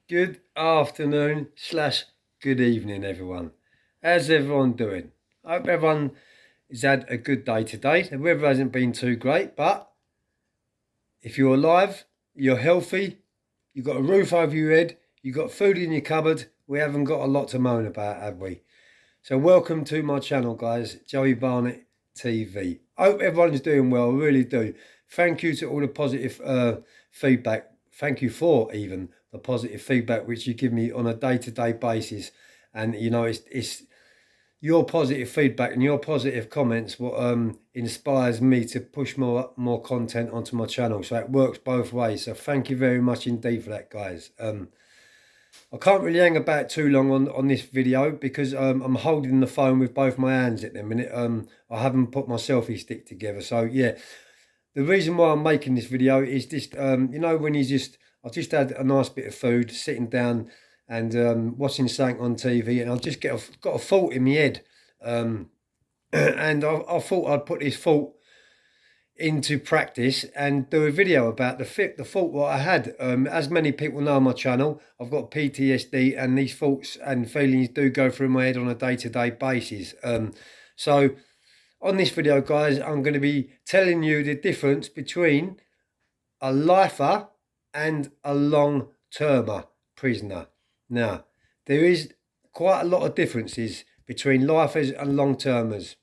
Good afternoon slash good evening, everyone. How's everyone doing? I hope everyone has had a good day today. The weather hasn't been too great, but if you're alive, you're healthy, you've got a roof over your head, you've got food in your cupboard, we haven't got a lot to moan about, have we? So welcome to my channel, guys, Joey Barnett TV. I hope everyone's doing well, I really do. Thank you to all the positive feedback. Thank you for even the positive feedback which you give me on a day-to-day basis. And you know, it's your positive feedback and your positive comments what inspires me to push more content onto my channel. So it works both ways. So thank you very much indeed for that, guys. I can't really hang about too long on this video because I'm holding the phone with both my hands at the minute. I haven't put my selfie stick together. So yeah, the reason why I'm making this video is just, you know, when I just had a nice bit of food, sitting down and watching something on TV, and I just got a thought in my head. And I thought I'd put this thought into practice and do a video about the thought what I had. As many people know on my channel, I've got PTSD, and these thoughts and feelings do go through my head on a day-to-day basis. So on this video, guys, I'm going to be telling you the difference between a lifer and a long-termer prisoner. Now, there is quite a lot of differences between lifers and long-termers.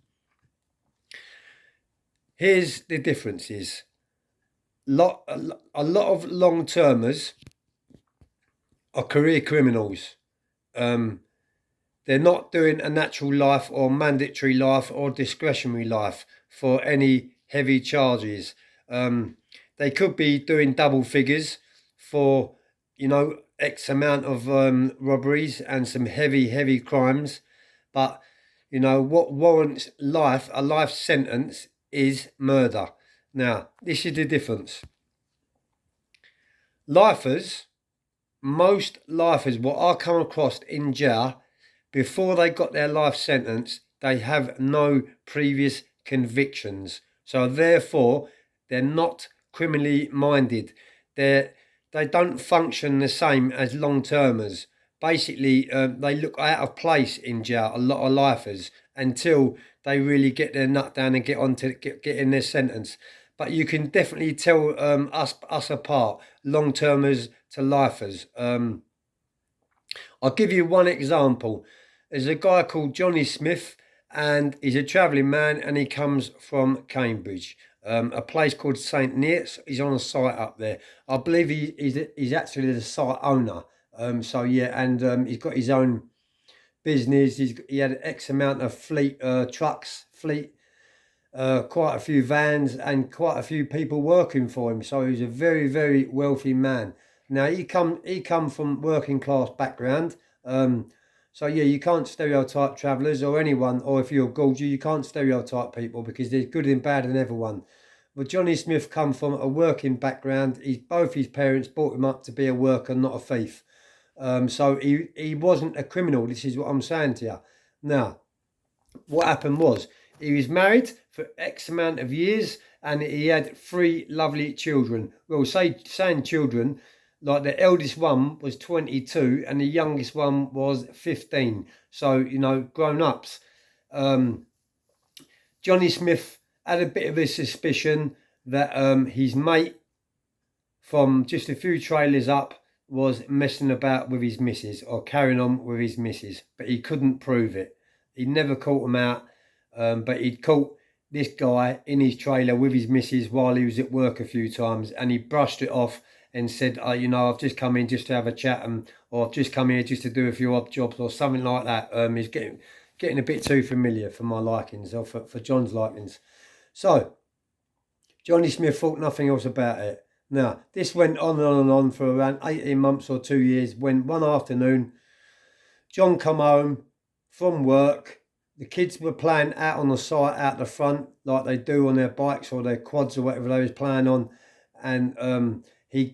Here's the differences. A lot of long-termers are career criminals. They're not doing a natural life or mandatory life or discretionary life for any heavy charges. They could be doing double figures for, you know, X amount of robberies and some heavy crimes. But, you know, what warrants a life sentence is murder. Now, this is the difference. Most lifers, what I come across in jail, before they got their life sentence, they have no previous convictions. So therefore, they're not criminally minded. They don't function the same as long-termers. Basically, they look out of place in jail, a lot of lifers, until they really get their nut down and get on to getting their sentence. But you can definitely tell us apart, long-termers to lifers. I'll give you one example. There's a guy called Johnny Smith, and he's a travelling man, and he comes from Cambridge, a place called St Neots. He's on a site up there. I believe he's actually the site owner. So yeah, and he's got his own business. He had X amount of fleet trucks, quite a few vans, and quite a few people working for him. So he's a very wealthy man. Now he come from working class background. So yeah, you can't stereotype travellers or anyone, or if you're Gulger, you can't stereotype people because there's good and bad in everyone. But Johnny Smith come from a working background. Both his parents brought him up to be a worker, not a thief. So he wasn't a criminal. This is what I'm saying to you. Now, what happened was he was married for X amount of years, and he had 3 lovely children. Well, saying children, like the eldest one was 22 and the youngest one was 15. So, you know, grown-ups. Johnny Smith had a bit of a suspicion that his mate from just a few trailers up was messing about with his missus or carrying on with his missus, but he couldn't prove it. He never caught him out, but he'd caught this guy in his trailer with his missus while he was at work a few times, and he brushed it off and said, you know, I've just come in just to have a chat, or I've just come here just to do a few odd jobs or something like that. He's getting a bit too familiar for my likings, or for John's likings. So Johnny Smith thought nothing else about it. Now, this went on and on for around 18 months or 2 years, when one afternoon, John come home from work. The kids were playing out on the site out the front, like they do on their bikes or their quads or whatever they was playing on. And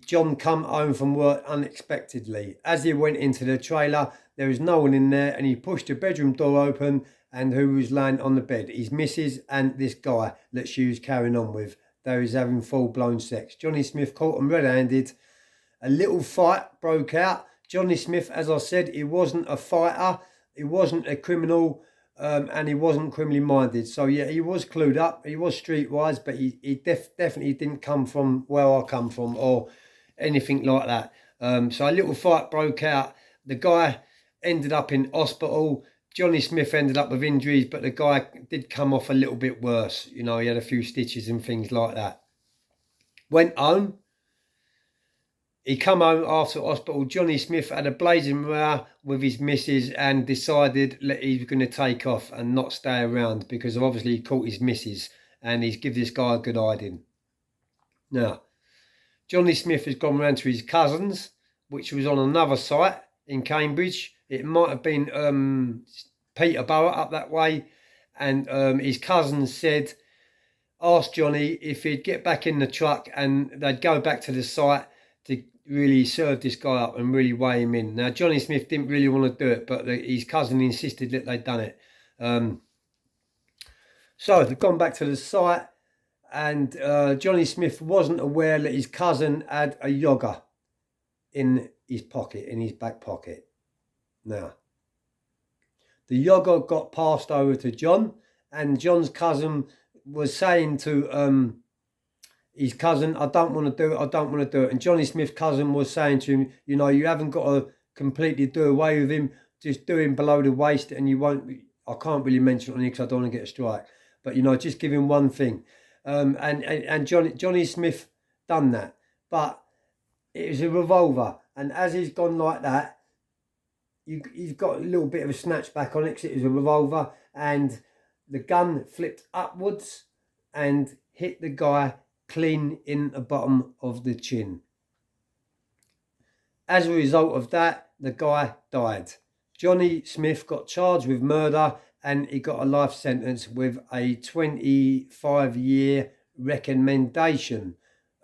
John come home from work unexpectedly. As he went into the trailer, there was no one in there, and he pushed the bedroom door open, and who was laying on the bed? His missus and this guy that she was carrying on with. They was having full-blown sex. Johnny Smith caught them red-handed. A little fight broke out. Johnny Smith, as I said, he wasn't a fighter, he wasn't a criminal, and he wasn't criminally minded. So yeah, he was clued up, he was streetwise, but he definitely didn't come from where I come from or anything like that. So a little fight broke out. The guy ended up in hospital. Johnny Smith ended up with injuries, but the guy did come off a little bit worse. You know, he had a few stitches and things like that. Went home. He come home after hospital. Johnny Smith had a blazing row with his missus and decided that he was going to take off and not stay around because obviously he caught his missus and he's give this guy a good hiding. Now, Johnny Smith has gone round to his cousins, which was on another site in Cambridge. It might have been Peterborough up that way. And his cousins said, asked Johnny if he'd get back in the truck and they'd go back to the site to really serve this guy up and really weigh him in. Now, Johnny Smith didn't really want to do it, but his cousin insisted that they'd done it. So they've gone back to the site and Johnny Smith wasn't aware that his cousin had a yoga in his pocket, in his back pocket. Now, the yoga got passed over to John, and John's cousin was saying to his cousin, I don't want to do it, I don't want to do it. And Johnny Smith's cousin was saying to him, you know, you haven't got to completely do away with him, just do him below the waist and you won't, I can't really mention it on here because I don't want to get a strike. But, you know, just give him one thing. And Johnny Smith done that. But it was a revolver. And as he's gone like that, you've got a little bit of a snatch back on it because it was a revolver. And the gun flipped upwards and hit the guy clean in the bottom of the chin. As a result of that, the guy died. Johnny Smith got charged with murder and he got a life sentence with a 25-year recommendation.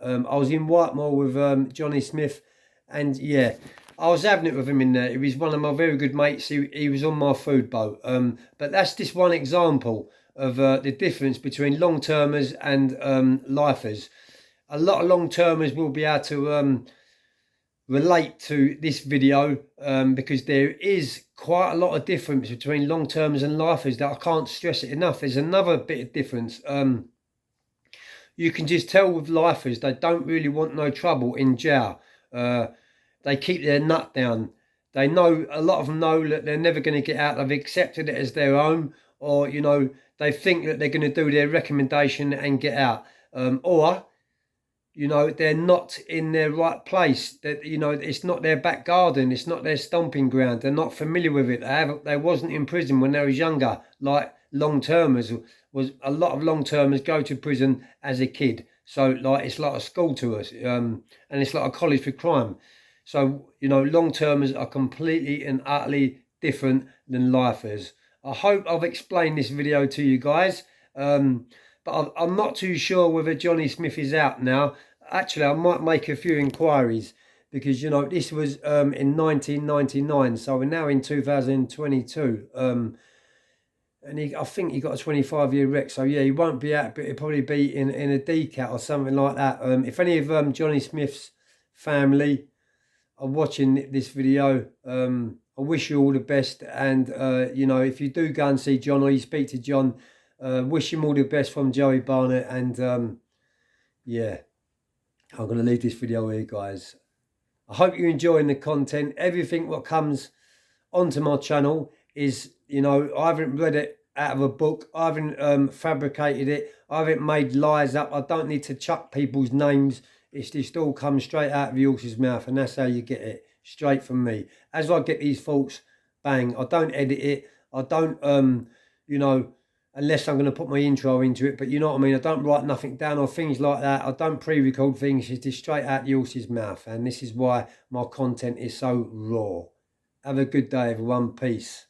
I was in Whitemore with Johnny Smith and yeah, I was having it with him in there. He was one of my very good mates. He was on my food boat. But that's just one example of the difference between long-termers and lifers. A lot of long-termers will be able to relate to this video because there is quite a lot of difference between long-termers and lifers that I can't stress it enough. There's another bit of difference. You can just tell with lifers, they don't really want no trouble in jail. They keep their nut down. They know, a lot of them know that they're never going to get out. They've accepted it as their own, or, you know, they think that they're going to do their recommendation and get out. Or, you know, they're not in their right place. That, you know, it's not their back garden. It's not their stomping ground. They're not familiar with it. They wasn't in prison when they was younger. Like long-termers, was a lot of long-termers go to prison as a kid. So, like, it's like a school to us. And it's like a college for crime. So, you know, long-termers are completely and utterly different than lifers. I hope I've explained this video to you guys. But I'm not too sure whether Johnny Smith is out now. Actually, I might make a few inquiries because, you know, this was in 1999. So we're now in 2022. And I think he got a 25-year rec. So, yeah, he won't be out, but he'll probably be in a DCAT or something like that. If any of Johnny Smith's family are watching this video, I wish you all the best. And, you know, if you do go and see John or you speak to John, wish him all the best from Joey Barnett. And, yeah, I'm going to leave this video here, guys. I hope you're enjoying the content. Everything what comes onto my channel is, you know, I haven't read it out of a book. I haven't fabricated it. I haven't made lies up. I don't need to chuck people's names. It's just all comes straight out of the horse's mouth, and that's how you get it, straight from me. As I get these thoughts, bang, I don't edit it. I don't, you know, unless I'm going to put my intro into it, but you know what I mean? I don't write nothing down or things like that. I don't pre-record things. It's just straight out the horse's mouth, and this is why my content is so raw. Have a good day, everyone. Peace.